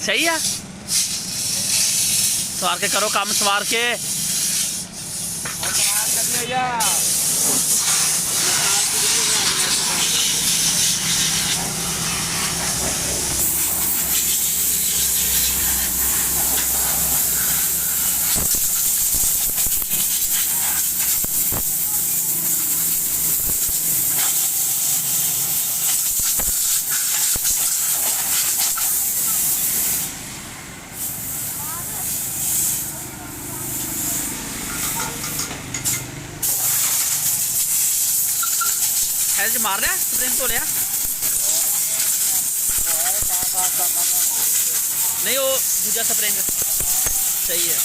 सही है। सवार के करो काम, सवार के। मार रहा स्प्रिंग तो लिया नहीं, वो दूजा स्प्रिंग सही है।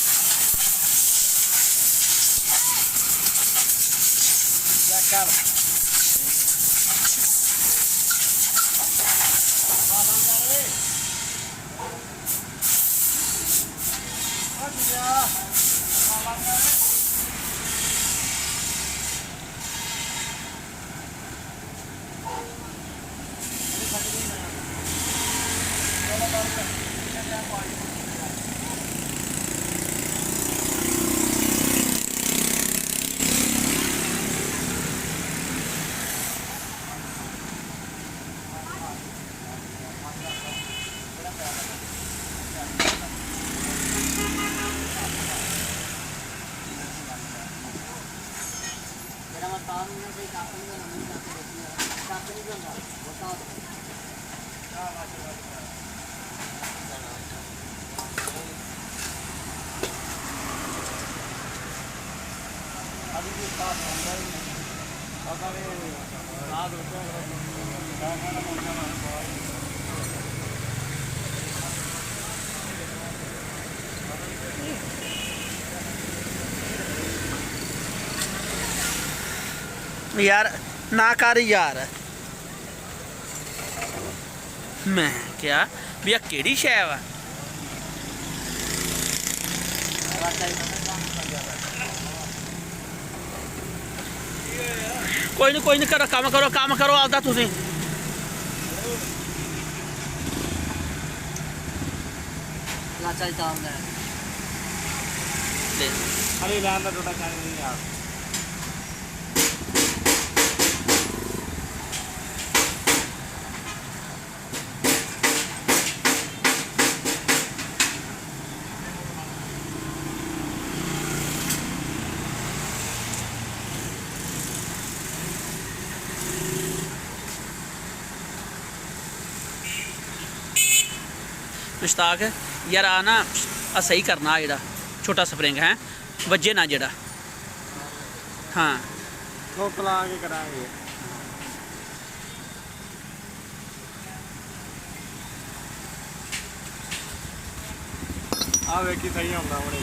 यार ना कर यार, मैं क्या भैया केड़ी शै वा कोई नहीं करो काम करो आपदा तुसीं लाचा तार ले अरे लान दा टोटा चाहे नहीं यार। मुश्ताक यार आ ना सही करना जेड़ा छोटा स्प्रिंग है वजे ना जेड़ा। हाँ लोकल आके करांगे। आ वेखी सही होंदा बड़े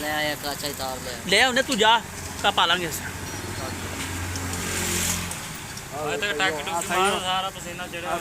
ले आया काचा तार ले उन्हें तू जा का पालांगे इसे। सारा पसीना चढ़ा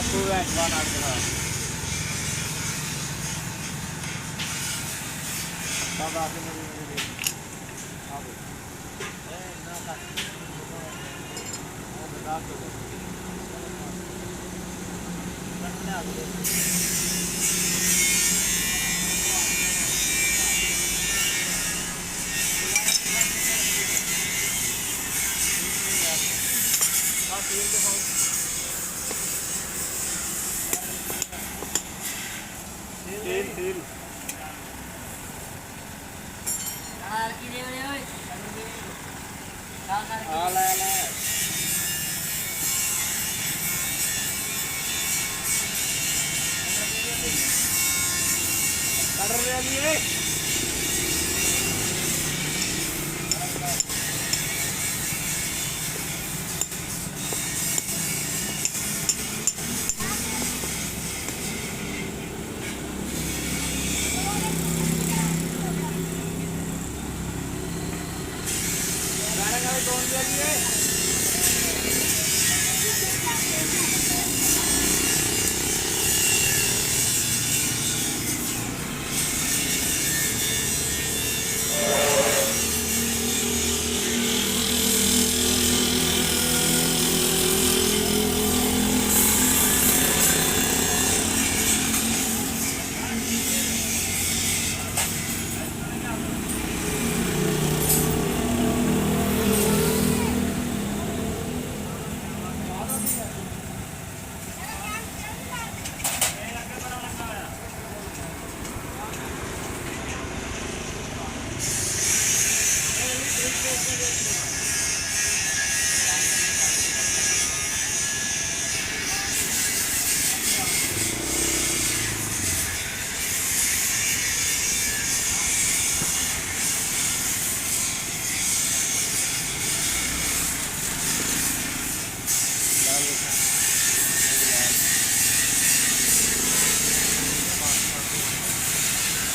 ਬਾਪੂ ਐਤਵਾਰ ਨਾਲ ਕਰਾ ਬਾਬਾ ਆ ਕੇ ਮੇਰੇ ਆਵੇ ਇਹ ਨਾ ਕਰ ਉਹ ਬਤਾ ਦੋ ਬੰਨਾ ਦੇ तेल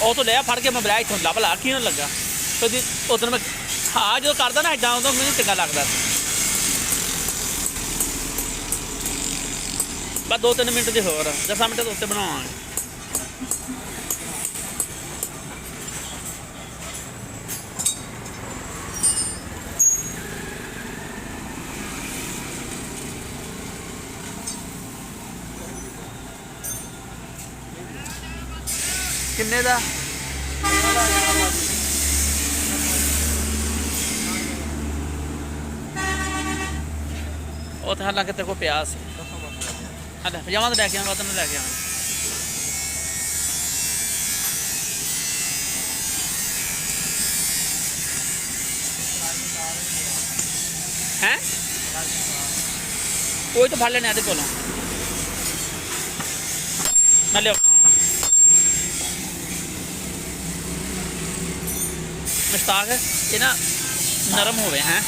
ਉਹ ਤੋਂ ਲਿਆ ਫੜ ਕੇ ਮੈਂ ਬਰਾ ਇੱਥੋਂ ਲੱਭ ਲਾ ਕੀ ਨਾ ਲੱਗਾ ਕਦੀ ਉਦੋਂ ਮੈਂ ਹਾਂ ਜਦੋਂ ਕਰਦਾ ਨਾ ਇੱਦਾਂ ਉਦੋਂ ਮੈਨੂੰ ਚੰਗਾ ਲੱਗਦਾ ਬਸ 2-3 ਮਿੰਟ ਦੇ ਹੋਰ 10 ਮਿੰਟ ਦੇ ਉੱਤੇ ਬਣਾਵਾਂਗੇ ਕਿੰਨੇ ਦਾ ਉਹ ਤਾਂ ਹਾਲਾਂਕਿ ਤੇਰੇ ਕੋਲ ਪਿਆ ਸੀ ਹਾਂ ਪਜਾਮਾ ਤਾਂ ਲੈ ਕੇ ਆਵਾਂ ਤੈਨੂੰ ਲੈ ਕੇ ਆਵਾਂ ਹੈ ਕੋਈ ਤਾਂ ਫੜ ਲੈਣੇ ਇਹਦੇ ਕੋਲੋਂ ਮੈਂ ਲਿਆ ਮੁਸ਼ਤਾਕ ਇਹ ਨਾ ਨਰਮ ਹੋਵੇ ਹੈ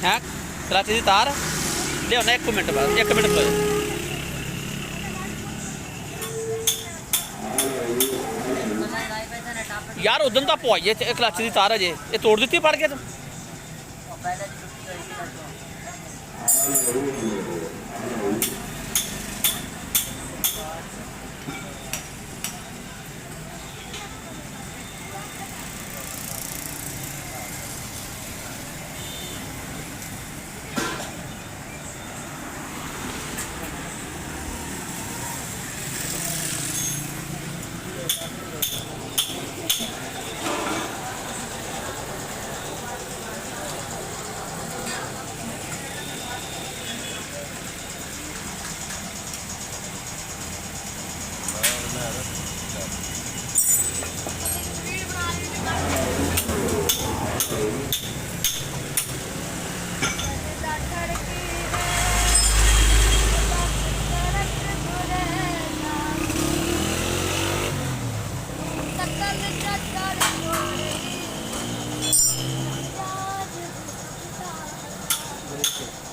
ਹੈ ਕਰਾਚੀ ਦੀ ਤਾਰ ਲਿਆਉਣਾ 1 ਮਿੰਟ ਬਾਅਦ 1 ਮਿੰਟ ਬਾਅਦ यार उदन तो पवाइए कलाची की तार अजे ये तोड़ दी पड़ के तुम ਬ੍ਰੇਕ